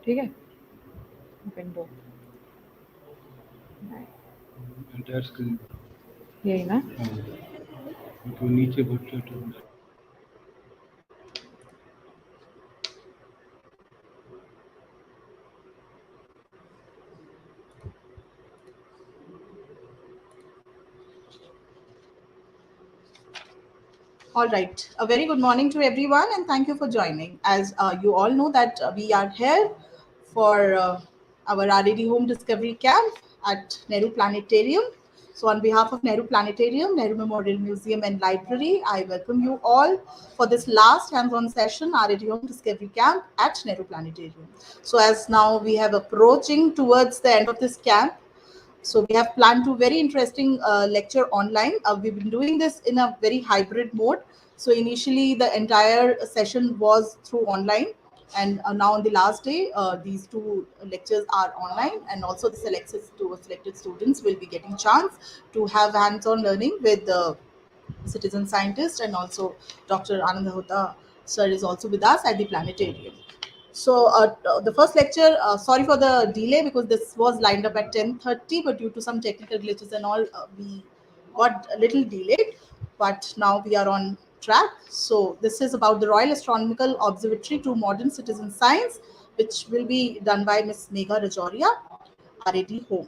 ठीक है window entire screen यही ना तो नीचे बच्चों All right. A very good morning to everyone, and thank you for joining. As you all know that we are here for our RAD Home Discovery Camp at Nehru Planetarium. So, on behalf of Nehru Planetarium, Nehru Memorial Museum and Library, I welcome you all for this last hands-on session, RAD Home Discovery Camp at Nehru Planetarium. So, as now we have approaching towards the end of this camp, so we have planned two very interesting lecture online. We've been doing this in a very hybrid mode. So initially the entire session was through online, and now on the last day, these two lectures are online, and also the selected students will be getting chance to have hands-on learning with the citizen scientist, and also Dr. Anand Hota sir is also with us at the planetarium. So the first lecture, sorry for the delay because this was lined up at 10:30, but due to some technical glitches and all, we got a little delayed. But now we are on track. So this is about the Royal Astronomical Observatory to Modern Citizen Science, which will be done by Miss Megha Rajoria, RAD Home.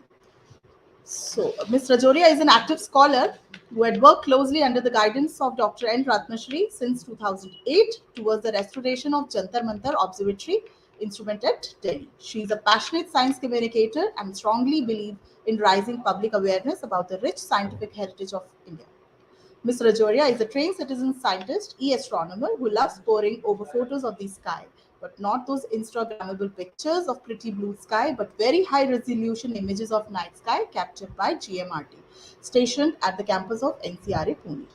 So, Ms. Rajoria is an active scholar who had worked closely under the guidance of Dr. N. Ratnashri since 2008 towards the restoration of Jantar Mantar Observatory instrument at Delhi. She is a passionate science communicator and strongly believes in raising public awareness about the rich scientific heritage of India. Ms. Rajoria is a trained citizen scientist, astronomer who loves poring over photos of the sky, but not those Instagrammable pictures of pretty blue sky, but very high resolution images of night sky captured by GMRT, stationed at the campus of NCRA Pune.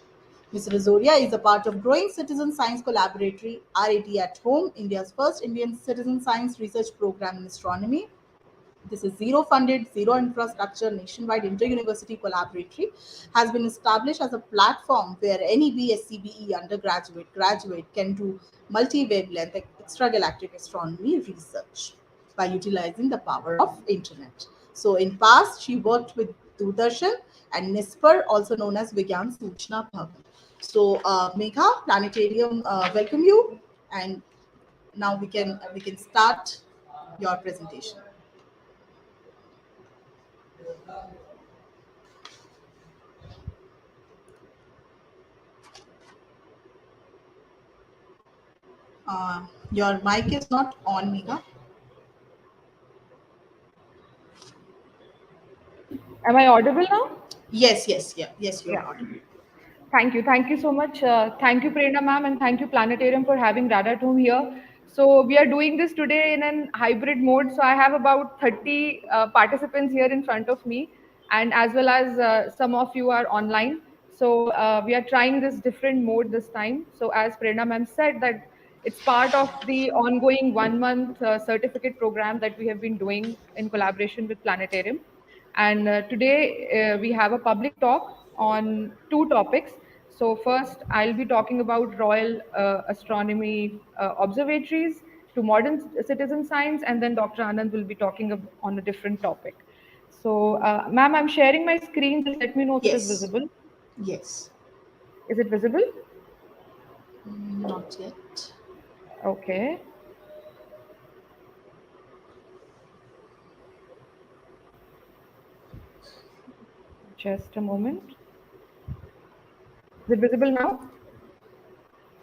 Ms. Rajoria is a part of growing Citizen Science Collaboratory, RAD at Home, India's first Indian citizen science research program in astronomy. This is zero funded, zero infrastructure, nationwide inter-university collaboratory has been established as a platform where any BSc undergraduate, graduate can do multi-wavelength extragalactic astronomy research by utilizing the power of internet. So in past, she worked with Doordarshan and NISPER, also known as Vigyan Suchna Bhavan. So Megha, Planetarium, welcome you, and now we can start your presentation. Your mic is not on, Megha. am I audible now Yes, you're yeah audible. Thank you so much. Thank you, Prerna ma'am, and thank you, Planetarium, for having Radha Tomb here. So we are doing this today in an hybrid mode. So I have about 30 participants here in front of me, and as well as some of you are online. So we are trying this different mode this time. So as Prerna ma'am said, that it's part of the ongoing 1 month certificate program that we have been doing in collaboration with Planetarium. And today we have a public talk on two topics. So first, I'll be talking about Royal Astronomy Observatories to modern citizen science, and then Dr. Anand will be talking on a different topic. So, ma'am, I'm sharing my screen. Just let me know if it is Yes, visible. yes. Is it visible? Not yet. Okay. Just a moment. Is it visible now?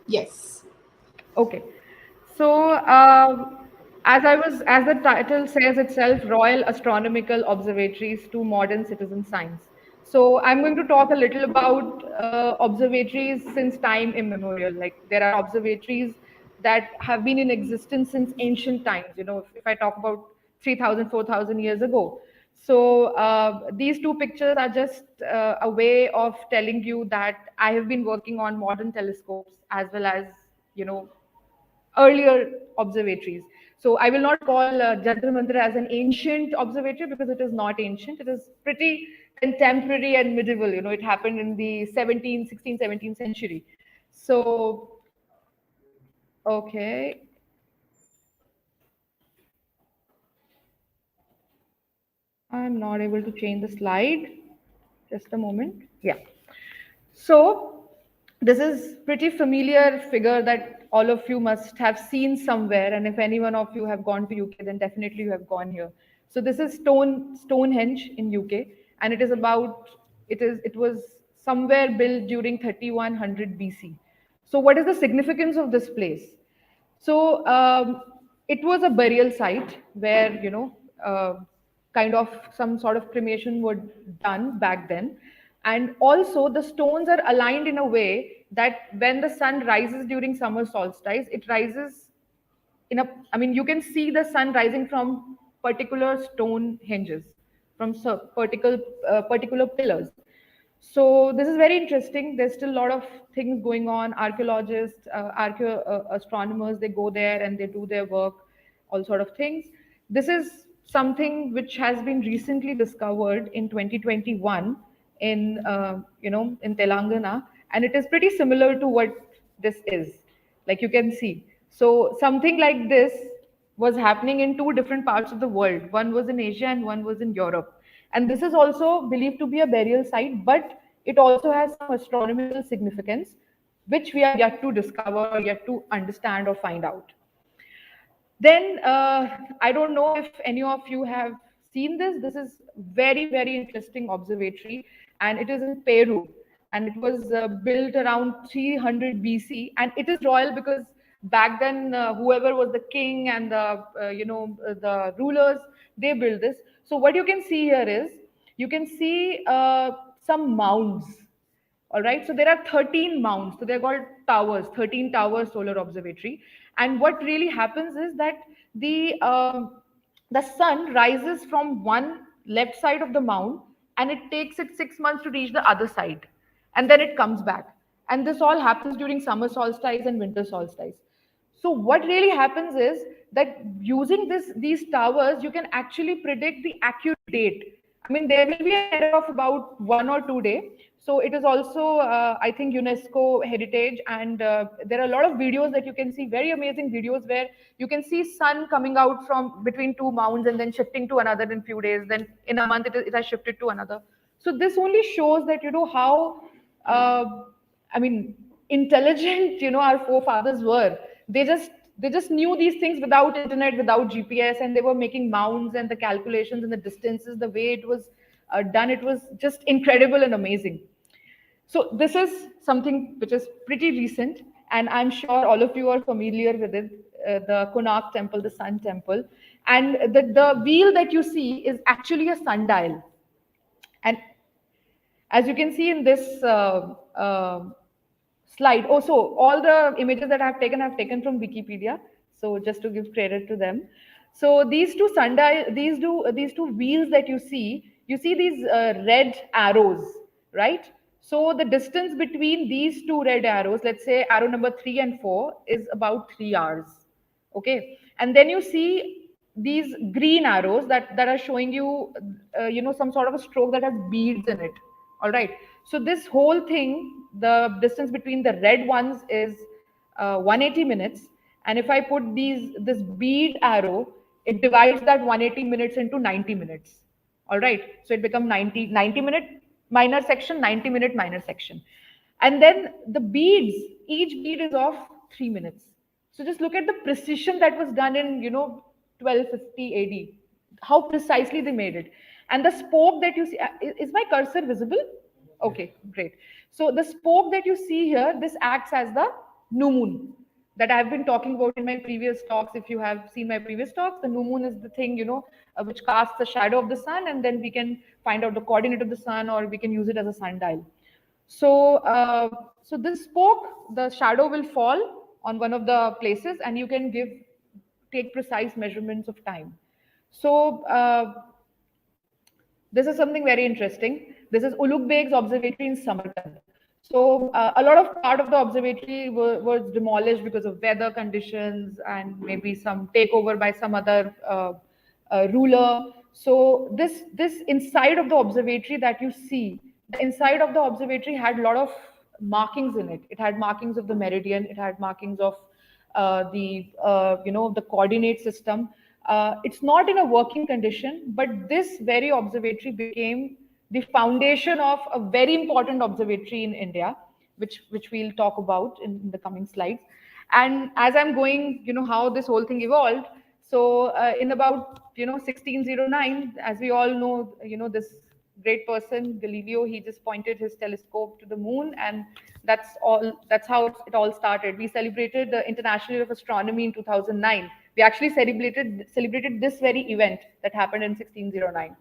Yes. Okay. So, as the title says itself, Royal Astronomical Observatories to Modern Citizen Science. So, I'm going to talk a little about observatories since time immemorial. Like, there are observatories that have been in existence since ancient times. If I talk about 3,000, 4,000 years ago. So these two pictures are just a way of telling you that I have been working on modern telescopes as well as, you know, earlier observatories. So I will not call Jantar Mantar as an ancient observatory because it is not ancient. It is pretty contemporary and medieval. It happened in the 17th, 16th, 17th century. So Okay. I'm not able to change the slide. Just a moment. Yeah. So this is pretty familiar figure that all of you must have seen somewhere, and if any one of you have gone to UK, then definitely you have gone here. So this is Stonehenge in UK, and it was somewhere built during 3100 BC. So what is the significance of this place? So it was a burial site where kind of some sort of cremation was done back then, and also the stones are aligned in a way that when the sun rises during summer solstice, it rises in a. I mean, you can see the sun rising from particular stone hinges, from particular pillars. So this is very interesting. There's still a lot of things going on. Archaeologists, astronomers, they go there and they do their work, all sort of things. This is something which has been recently discovered in 2021 in Telangana, and it is pretty similar to what this is. Like you can see. So something like this was happening in two different parts of the world. One was in Asia and one was in Europe. And this is also believed to be a burial site, but it also has some astronomical significance, which we are yet to discover or yet to understand or find out. Then I don't know if any of you have seen this. This is very, very interesting observatory, and it is in Peru, and it was built around 300 BC, and it is royal because back then whoever was the king and the rulers, they built this. So what you can see here is you can see some mounds. All right, so there are 13 mounts. So they're called towers, 13 tower solar observatory. And what really happens is that the sun rises from one left side of the mount, and it takes it 6 months to reach the other side, and then it comes back. And this all happens during summer solstice and winter solstice. So what really happens is that using these towers, you can actually predict the accurate date. I mean, there will be an error of about 1 or 2 days. So it is also, I think, UNESCO heritage, and there are a lot of videos that you can see, very amazing videos where you can see sun coming out from between two mounds and then shifting to another in few days. Then in a month, it has shifted to another. So this only shows that how. I mean, intelligent, our forefathers were. They just knew these things without internet, without GPS, and they were making mounds and the calculations and the distances. The way it was done, it was just incredible and amazing. So this is something which is pretty recent, and I'm sure all of you are familiar with it. The Konark Temple, the Sun Temple, and the wheel that you see is actually a sundial. And as you can see in this slide, also all the images that I've taken from Wikipedia. So just to give credit to them. So these two sundial, these two wheels that you see these red arrows, right? So the distance between these two red arrows, let's say arrow number 3 and 4, is about 3 hours. Okay, and then you see these green arrows that are showing you some sort of a stroke that has beads in it. All right, so this whole thing, the distance between the red ones is 180 minutes, and if I put this bead arrow, it divides that 180 minutes into 90 minutes. All right, so it becomes 90 minute minor section, 90-minute minor section. And then the beads, each bead is of 3 minutes. So just look at the precision that was done in 1250 AD. How precisely they made it. And the spoke that you see, is my cursor visible? Okay, great. So the spoke that you see here, this acts as the new moon that I've been talking about in my previous talks. If you have seen my previous talks, the new moon is the thing, which casts the shadow of the sun, and then we can find out the coordinate of the sun, or we can use it as a sundial. So this spoke, the shadow will fall on one of the places, and you can take precise measurements of time. So this is something very interesting. This is Ulugh Beg's observatory in Samarkand. So a lot of part of the observatory was demolished because of weather conditions and maybe some takeover by some other ruler. So this inside of the observatory that you see, the inside of the observatory had a lot of markings in it. It had markings of the meridian. It had markings of the coordinate system. It's not in a working condition, but this very observatory became the foundation of a very important observatory in India, which we'll talk about in the coming slides. And as I'm going, how this whole thing evolved. So in about 1609, as we all know, this great person Galileo, he just pointed his telescope to the moon, and that's all. That's how it all started. We celebrated the International Year of Astronomy in 2009. We actually celebrated this very event that happened in 1609.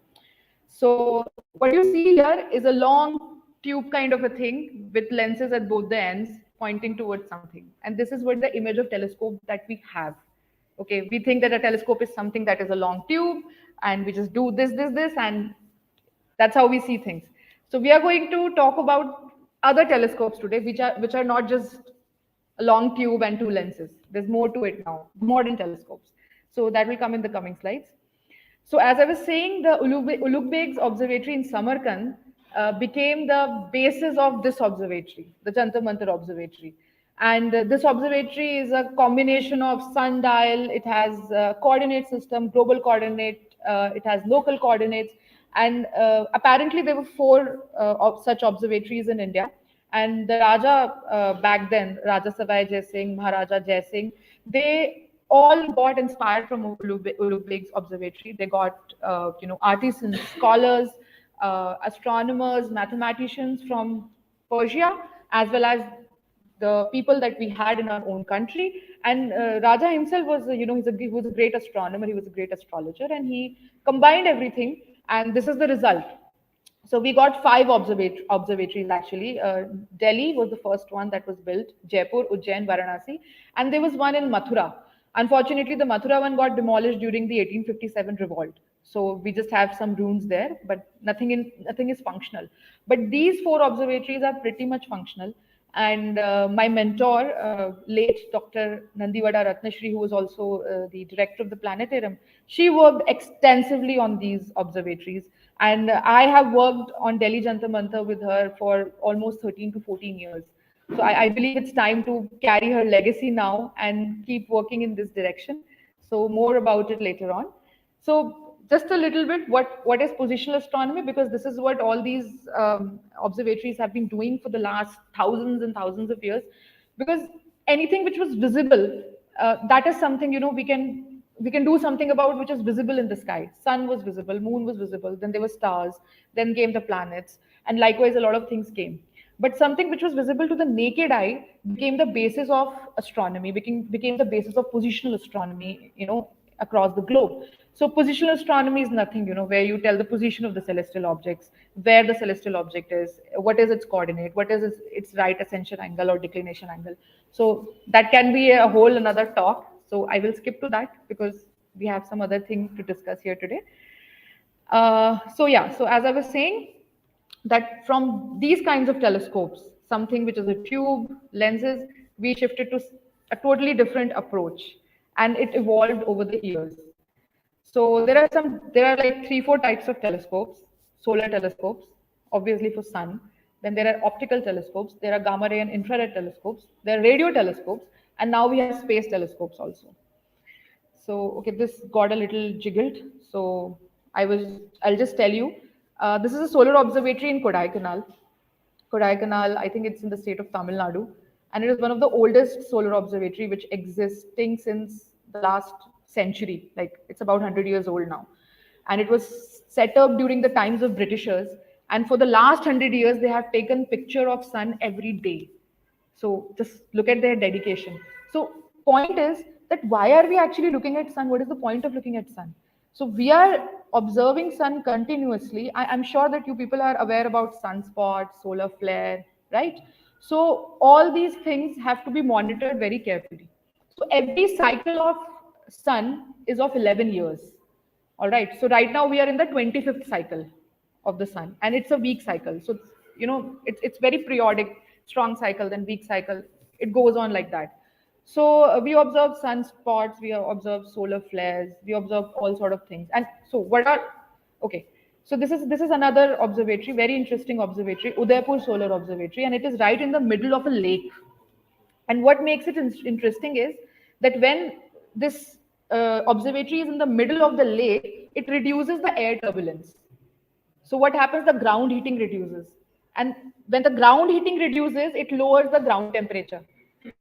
So what you see here is a long tube kind of a thing with lenses at both the ends pointing towards something. And this is what the image of telescope that we have. Okay, we think that a telescope is something that is a long tube and we just do this, and that's how we see things. So we are going to talk about other telescopes today, which are not just a long tube and two lenses. There's more to it now, modern telescopes. So that will come in the coming slides. So as I was saying, the Ulugh Observatory in Samarkand became the basis of this observatory, the Jantar Mantar Observatory. And this observatory is a combination of sundial, it has a coordinate system, global coordinate, it has local coordinates, and apparently there were four of such observatories in India. And the Raja back then, Raja Savai Jai Singh, Maharaja Jai Singh, they all got inspired from Ulugh Beg's observatory. They got, artisans, scholars, astronomers, mathematicians from Persia, as well as the people that we had in our own country. And Raja himself was, he was a great astronomer, he was a great astrologer, and he combined everything. And this is the result. So we got five observatories actually. Delhi was the first one that was built, Jaipur, Ujjain, Varanasi, and there was one in Mathura. Unfortunately, the Mathura one got demolished during the 1857 revolt. So we just have some ruins there, but nothing is functional. But these four observatories are pretty much functional. And my mentor, late Dr. Nandiwada Ratnashri, who was also the director of the Planetarium, she worked extensively on these observatories. And I have worked on Delhi Jantar Mantar with her for almost 13 to 14 years. So I believe it's time to carry her legacy now and keep working in this direction. So more about it later on. So just a little bit, what is positional astronomy? Because this is what all these observatories have been doing for the last thousands and thousands of years. Because anything which was visible, that is something we can do something about, which is visible in the sky. Sun was visible, moon was visible, then there were stars, then came the planets, and likewise a lot of things came. But something which was visible to the naked eye became the basis of astronomy, became the basis of positional astronomy, across the globe. So positional astronomy is nothing, where you tell the position of the celestial objects, where the celestial object is, what is its coordinate, what is its right ascension angle or declination angle. So that can be a whole another talk. So I will skip to that because we have some other things to discuss here today. So as I was saying, that from these kinds of telescopes, something which is a tube, lenses, we shifted to a totally different approach, and it evolved over the years. So there are like 3, 4 types of telescopes: solar telescopes, obviously for sun. Then there are optical telescopes, there are gamma ray and infrared telescopes, there are radio telescopes, and now we have space telescopes also. So, okay, this got a little jiggled. So I'll just tell you. This is a solar observatory in Kodaikanal. Kodaikanal, I think it's in the state of Tamil Nadu, and it is one of the oldest solar observatory which existing since the last century. Like it's about 100 years old now, and it was set up during the times of Britishers. And for the last 100 years, they have taken picture of sun every day. So just look at their dedication. So point is that why are we actually looking at sun? What is the point of looking at sun? So we are observing sun continuously. I'm sure that you people are aware about sunspots, solar flare, right? So all these things have to be monitored very carefully. So every cycle of sun is of 11 years. All right. So right now we are in the 25th cycle of the sun, and it's a week cycle. So it's very periodic, strong cycle, then weak cycle. It goes on like that. So we observe sunspots, we observe solar flares, we observe all sort of things. And so what are okay? So this is another observatory, very interesting observatory, Udaipur Solar Observatory, and it is right in the middle of a lake. And what makes it interesting is that when this observatory is in the middle of the lake, it reduces the air turbulence. So what happens? The ground heating reduces. And when the ground heating reduces, it lowers the ground temperature.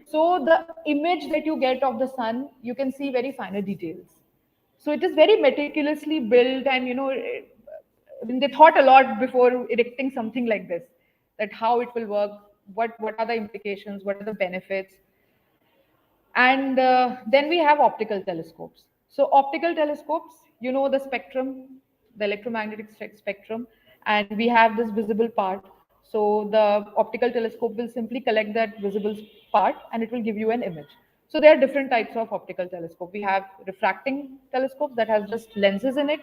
So the image that you get of the sun, you can see very finer details. So it is very meticulously built, and they thought a lot before erecting something like this, that how it will work, what are the implications, what are the benefits. And then we have optical telescopes. So optical telescopes, the spectrum, the electromagnetic spectrum, and we have this visible part. So the optical telescope will simply collect that visible part and it will give you an image. So there are different types of optical telescope. We have refracting telescopes that has just lenses in it.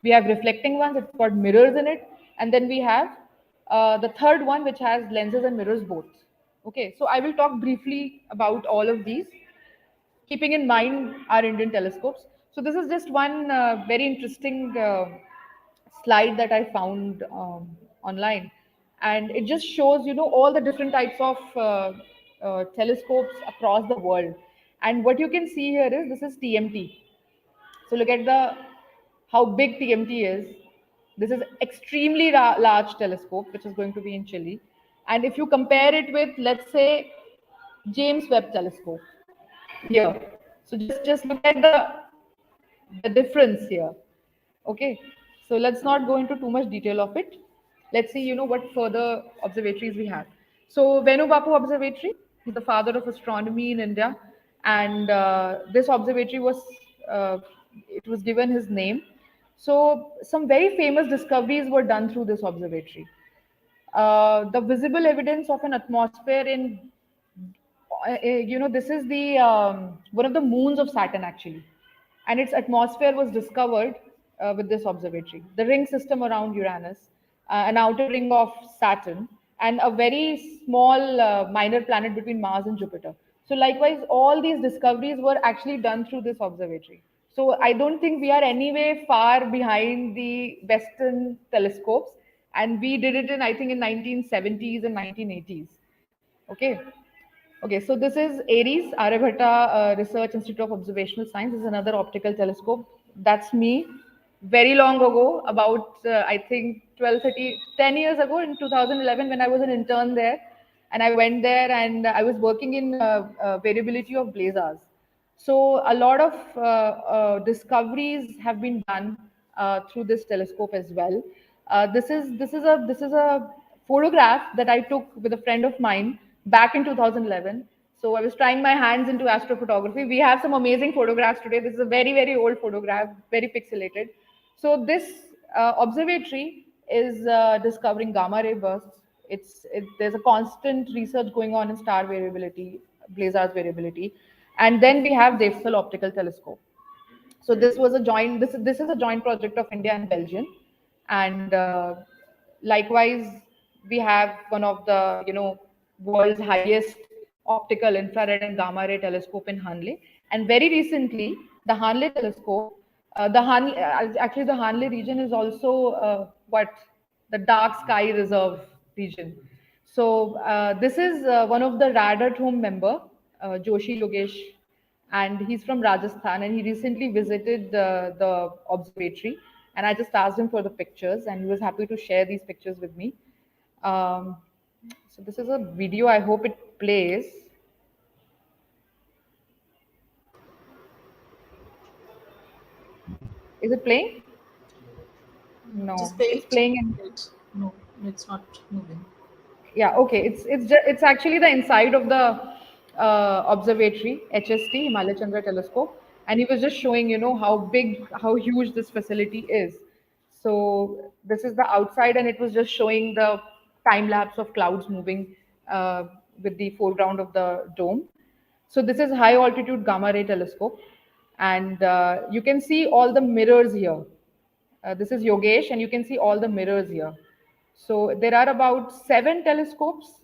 We have reflecting ones, it's got mirrors in it. And then we have the third one, which has lenses and mirrors both. Okay, so I will talk briefly about all of these, keeping in mind our Indian telescopes. So this is just one very interesting slide that I found online, and it just shows all the different types of telescopes across the world. And what you can see here is this is TMT. So look at the how big TMT is. This is extremely large telescope, which is going to be in Chile. And if you compare it with, let's say, James Webb telescope here. So just look at the difference here. Okay. So let's not go into too much detail of it. Let's see, what further observatories we have. So Venu Bapu Observatory, he's the father of astronomy in India, and this observatory it was given his name. So some very famous discoveries were done through this observatory. The visible evidence of an atmosphere in this is the one of the moons of Saturn actually, and its atmosphere was discovered with this observatory. The ring system around Uranus, an outer ring of Saturn, and a very small minor planet between Mars and Jupiter. So likewise, all these discoveries were actually done through this observatory. So I don't think we are anyway far behind the Western telescopes, and we did it in I think in 1970s and 1980s. Okay. Okay, so this is ARIES, Aryabhatta Research Institute of Observational Science. This is another optical telescope. That's me. Very long ago, about I think 12, 30, 10 years ago in 2011 when I was an intern there. And I went there and I was working in variability of blazars. So a lot of discoveries have been done through this telescope as well. This is a photograph that I took with a friend of mine back in 2011. So I was trying my hands into astrophotography. We have some amazing photographs today. This is a very, very old photograph, very pixelated. So this observatory is discovering gamma ray bursts. There's a constant research going on in star variability, blazars variability, and then we have Devsel Optical Telescope. So this is a joint project of India and Belgium, and likewise we have one of the world's highest optical infrared and gamma ray telescope in Hanle, and very recently the Hanle telescope, actually the Hanle region is also what the dark sky reserve region. So this is one of the RAD at home member, Joshi Yogesh, and he's from Rajasthan, and he recently visited the observatory, and I just asked him for the pictures, and he was happy to share these pictures with me. Um, so this is a video. I hope it plays. Is it playing? No, Just it's wait. playing in. Wait. No, it's not moving. Yeah, okay. It's actually the inside of the observatory, HST, Himalaya Chandra Telescope, and he was just showing, how big, how huge this facility is. So this is the outside, and it was just showing the time lapse of clouds moving with the foreground of the dome. So this is high altitude gamma ray telescope, and you can see all the mirrors here. This is Yogesh, and you can see all the mirrors here. So there are about seven telescopes,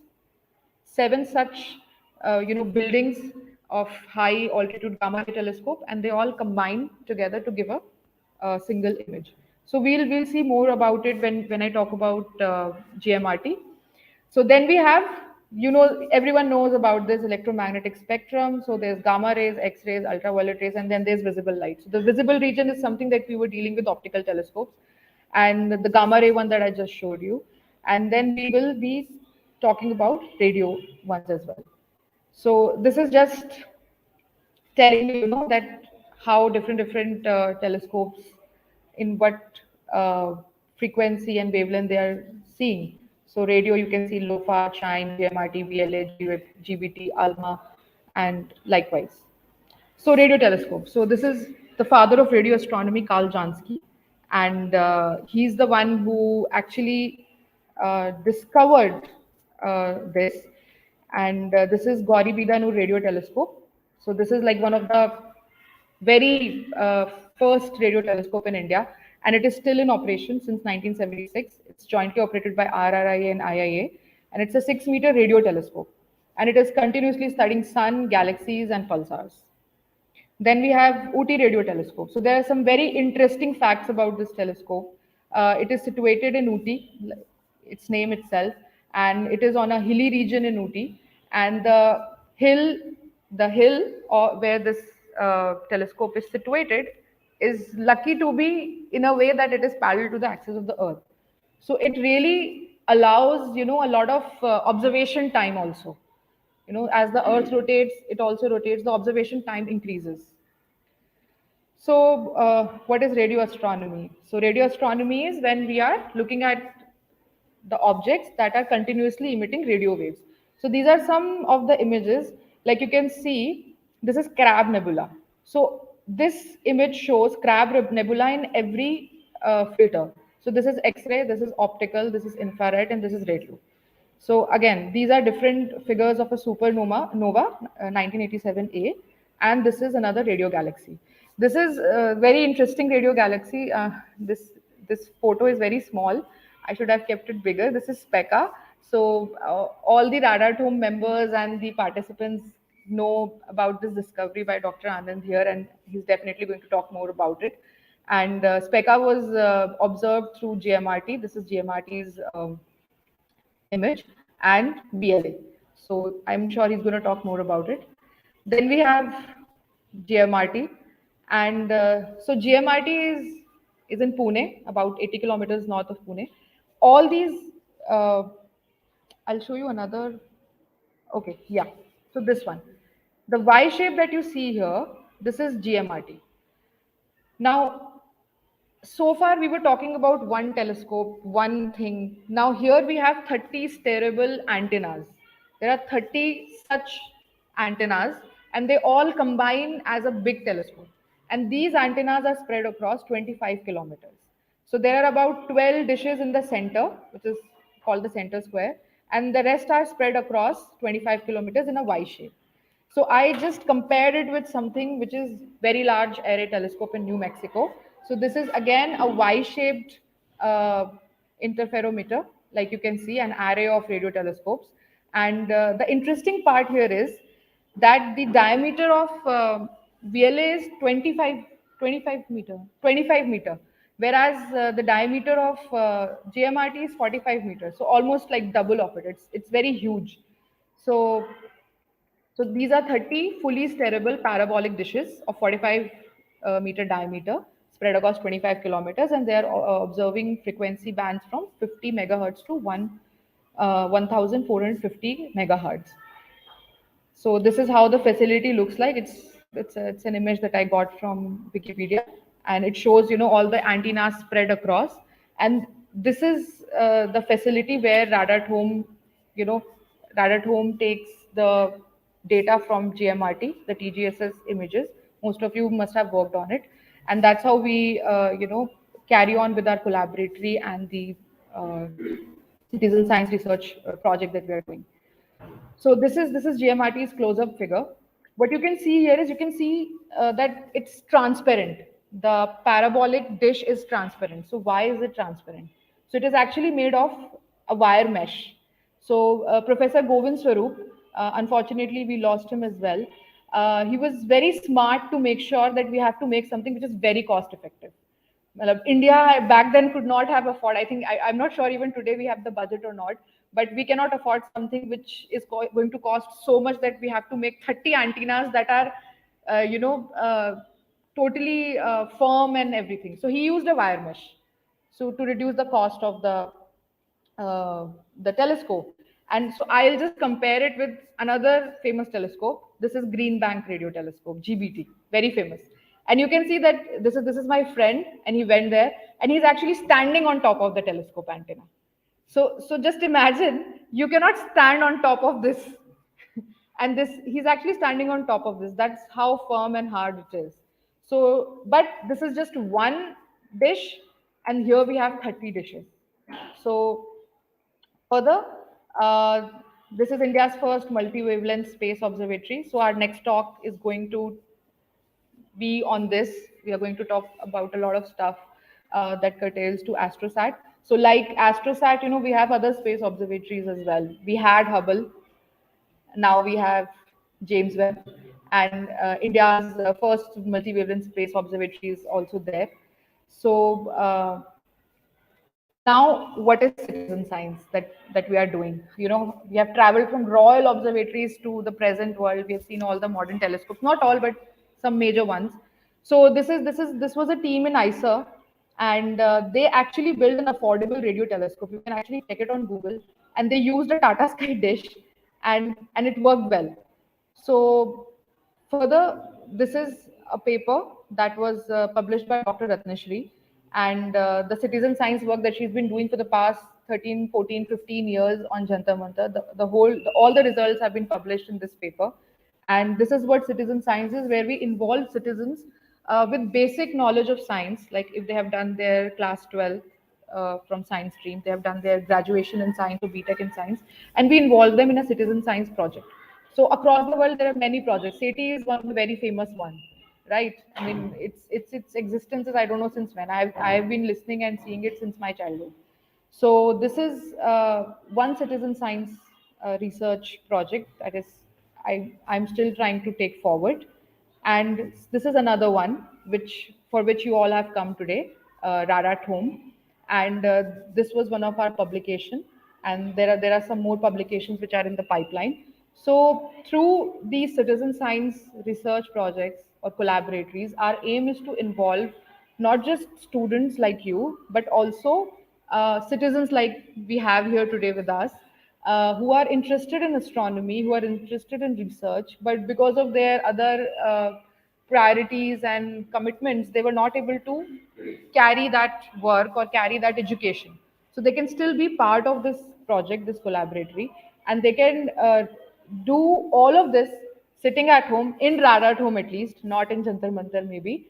seven such buildings of high altitude gamma ray telescope, and they all combine together to give a single image. So we'll see more about it when I talk about GMRT. So then we have you know, everyone knows about this electromagnetic spectrum. So there's gamma rays, X-rays, ultraviolet rays, and then there's visible light. So the visible region is something that we were dealing with optical telescopes, and the gamma ray one that I just showed you. And then we will be talking about radio ones as well. So this is just telling you, you know, that how different telescopes in what frequency and wavelength they are seeing. So radio, you can see LOFA, CHIME, GMRT, VLA, GBT, ALMA, and likewise. So radio telescope. So this is the father of radio astronomy, Carl Jansky, and he's the one who actually discovered this. And this is Gauri Bidanu radio telescope. So this is like one of the very first radio telescope in India, and it is still in operation since 1976. It's jointly operated by RRIA and IIA, and it's a 6-meter radio telescope, and it is continuously studying sun, galaxies, and pulsars. Then we have OT radio telescope. So there are some very interesting facts about this telescope. It is situated in Ooty, its name itself, and it is on a hilly region in Ooty. And the hill where this telescope is situated is lucky to be in a way that it is parallel to the axis of the Earth. So it really allows, you know, a lot of observation time also. You know, as the Earth rotates, it also rotates. The observation time increases. So, what is radio astronomy? So, radio astronomy is when we are looking at the objects that are continuously emitting radio waves. So, these are some of the images. Like you can see, this is Crab Nebula. So, this image shows Crab Nebula in every filter. So, this is X-ray, this is optical, this is infrared, and this is radio. So again, these are different figures of a supernova 1987A, and this is another radio galaxy. This is a very interesting radio galaxy. This photo is very small. I should have kept it bigger. This is Speca. So all the Radar Tomb members and the participants know about this discovery by Dr. Anand here, and he's definitely going to talk more about it. And Speca was observed through GMRT. This is GMRT's image and VLA. So I'm sure he's going to talk more about it. Then we have GMRT, and so GMRT is in Pune, about 80 kilometers north of Pune. All these, I'll show you another. Okay, yeah. So this one, the Y shape that you see here, this is GMRT. Now, so far we were talking about one telescope, one thing. Now here we have 30 steerable antennas. There are 30 such antennas, and they all combine as a big telescope. And these antennas are spread across 25 kilometers. So there are about 12 dishes in the center, which is called the center square, and the rest are spread across 25 kilometers in a Y shape. So I just compared it with something which is very large array telescope in New Mexico. So this is again a Y-shaped interferometer, like you can see, an array of radio telescopes. And the interesting part here is that the diameter of VLA is 25 meter, whereas the diameter of GMRT is 45 meters. So almost like double of it. It's very huge. So these are 30 fully steerable parabolic dishes of 45 meter diameter spread across 25 kilometers, and they are observing frequency bands from 50 megahertz to 1450 megahertz. So this is how the facility looks like. It's an image that I got from Wikipedia, and it shows, you know, all the antennas spread across. And this is the facility where Radar you know, Radar takes the data from GMRT, the TGSS images. Most of you must have worked on it, and that's how we you know, carry on with our collaboratory and the citizen science research project that we are doing. So this is GMRT's close-up figure. What you can see here is, you can see that it's transparent. The parabolic dish is transparent. So why is it transparent? So it is actually made of a wire mesh. So Professor Govind Swarup, unfortunately we lost him as well. He was very smart to make sure that we have to make something which is very cost effective. India back then could not have afford. I think I'm not sure even today we have the budget or not. but we cannot afford something which is going to cost so much that we have to make 30 antennas that are, totally firm and everything. So he used a wire mesh, so to reduce the cost of uh, the telescope. And so I'll just compare it with another famous telescope. This is Green Bank Radio Telescope, GBT, very famous. And you can see that this is my friend, and he went there, and he's actually standing on top of the telescope antenna. So just imagine, you cannot stand on top of this, and this he's actually standing on top of this. That's how firm and hard it is. So, but this is just one dish, and here we have 30 dishes. So further, uh, this is India's first multi-wavelength space observatory. So our next talk is going to be on this. We are going to talk about a lot of stuff that curtails to Astrosat. So like Astrosat, we have other space observatories as well. We had Hubble, now we have James Webb, and India's first multi-wavelength space observatory is also there. So now, what is citizen science that we are doing? We have traveled from royal observatories to the present world. We have seen all the modern telescopes, not all, but some major ones. So this was a team in ISA, and they actually built an affordable radio telescope. You can actually check it on Google, and they used a Tata Sky dish, and it worked well. So further, this is a paper that was published by Dr. Ratnashri, and the citizen science work that she's been doing for the past 13, 14, 15 years on Jantar Mantar. All the results have been published in this paper. And this is what citizen science is, where we involve citizens with basic knowledge of science, like if they have done their class 12 from science stream, they have done their graduation in science or BTech in science, and we involve them in a citizen science project. So across the world, there are many projects. SETI is one of the very famous one, right? I mean, its existence is, I don't know since when. I've been listening and seeing it since my childhood. So this is one citizen science research project that is I'm still trying to take forward, and this is another one which you all have come today, RAD at home, and this was one of our publication, and there are some more publications which are in the pipeline. So through these citizen science research projects or collaboratories, our aim is to involve not just students like you, but also citizens like we have here today with us, who are interested in astronomy, who are interested in research, but because of their other priorities and commitments, they were not able to carry that work or carry that education. So they can still be part of this project, this collaboratory, and they can do all of this sitting at home, in Rada at home at least, not in Jantar Mantar maybe.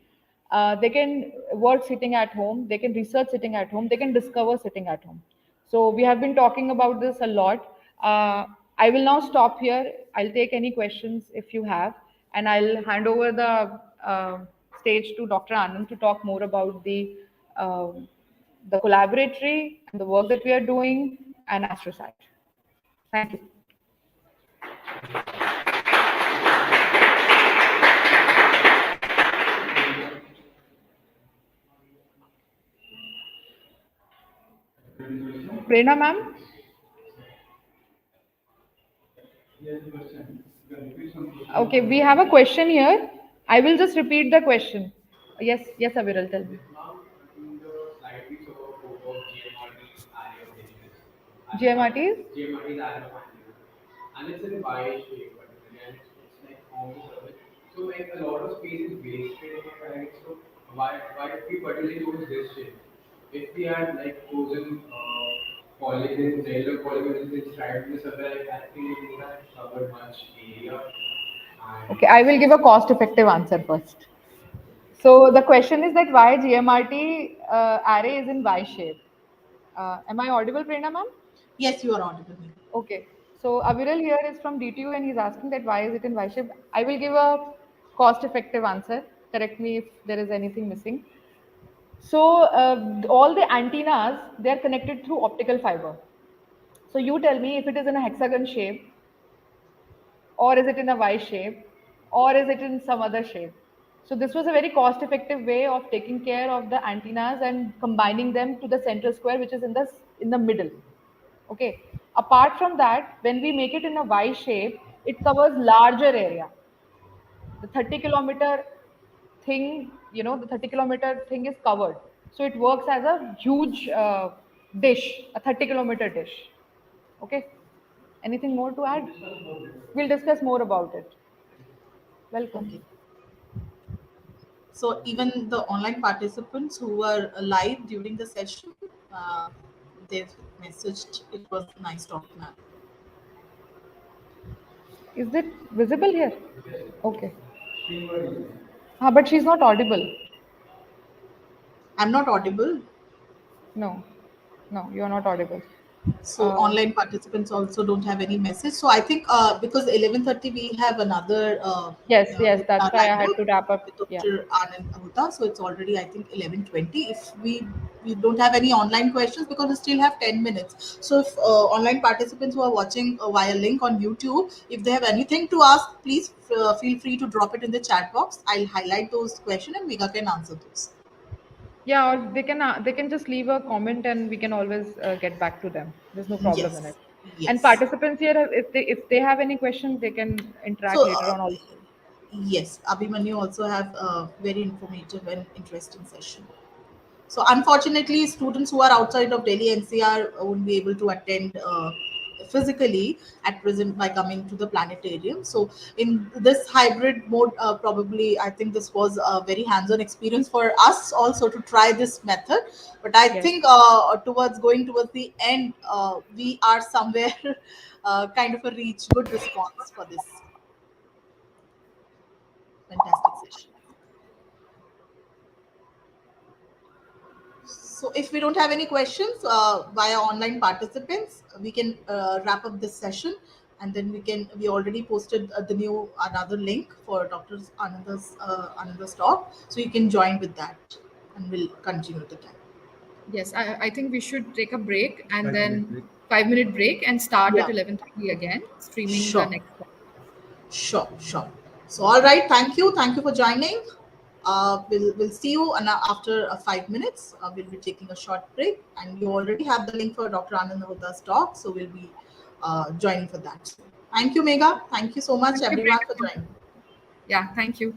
They can work sitting at home, they can research sitting at home, they can discover sitting at home. So we have been talking about this a lot. I will now stop here. I'll take any questions if you have, and I'll hand over the stage to Dr. Anand to talk more about uh, the collaboratory and the work that we are doing and Astrosat. Thank you. Prerna ma'am? Okay, we have a question here. I will just repeat the question. Yes, yes, Aviral, tell me. GMRTs? Okay, I will give a cost-effective answer first. So the question is that why GMRT array is in Y shape. Am I audible, Prerna ma'am? Yes, you are audible. Okay. So Aviral here is from DTU, and he's asking that why is it in Y shape. I will give a cost-effective answer. Correct me if there is anything missing. So all the antennas, they are connected through optical fiber. So you tell me if it is in a hexagon shape, or is it in a Y shape, or is it in some other shape. So this was a very cost effective way of taking care of the antennas and combining them to the center square, which is in the middle. Okay. Apart from that, when we make it in a Y shape, it covers larger area. The 30-kilometer thing, the 30-kilometer thing is covered. So it works as a huge dish, a 30-kilometer dish. Okay. Anything more to add? We'll discuss more about it. Welcome. Okay. So even the online participants who were live during the session, they've messaged it was nice talking. Is it visible here? Okay. But she's not audible. I'm not audible. No, no, you're not audible. So Uh, online participants also don't have any message. So I think because 11:30 we have another yes, yes, that's webinar why I lined had up to wrap up. with Yeah. Dr. Anand Ahuta. So it's already I think 11:20. If we don't have any online questions because we still have 10 minutes. So if online participants who are watching via link on YouTube, if they have anything to ask, please feel free to drop it in the chat box. I'll highlight those questions and Megha can answer those. Yeah, or they can just leave a comment and we can always get back to them. There's no problem in Yes, it. And yes. participants here, if they have any questions, they can interact So later on also. yes, Abhimanyu also have a very informative and interesting session. So unfortunately, students who are outside of Delhi NCR won't be able to attend physically at present by coming to the planetarium. So in this hybrid mode, probably I think this was a very hands-on experience for us also to try this method. But I Yes. think towards going towards the end, we are somewhere kind of a reach good response for this fantastic session. So if we don't have any questions via online participants, we can wrap up this session, and then we already posted the new another link for Dr. Ananda's talk, so you can join with that, and we'll continue the time. Yes, I think we should take a break and 5 minute then break. 5 minute break and start at Yeah, 11:30 again, streaming the sure, next one. sure. So all right, thank you for joining. We'll see you after 5 minutes. We'll be taking a short break, and you already have the link for Dr. Anand Hoda's talk, so we'll be joining for that. Thank you, Megha. Thank you so much, Thank you, everyone, for Priyanka. joining. Yeah, thank you.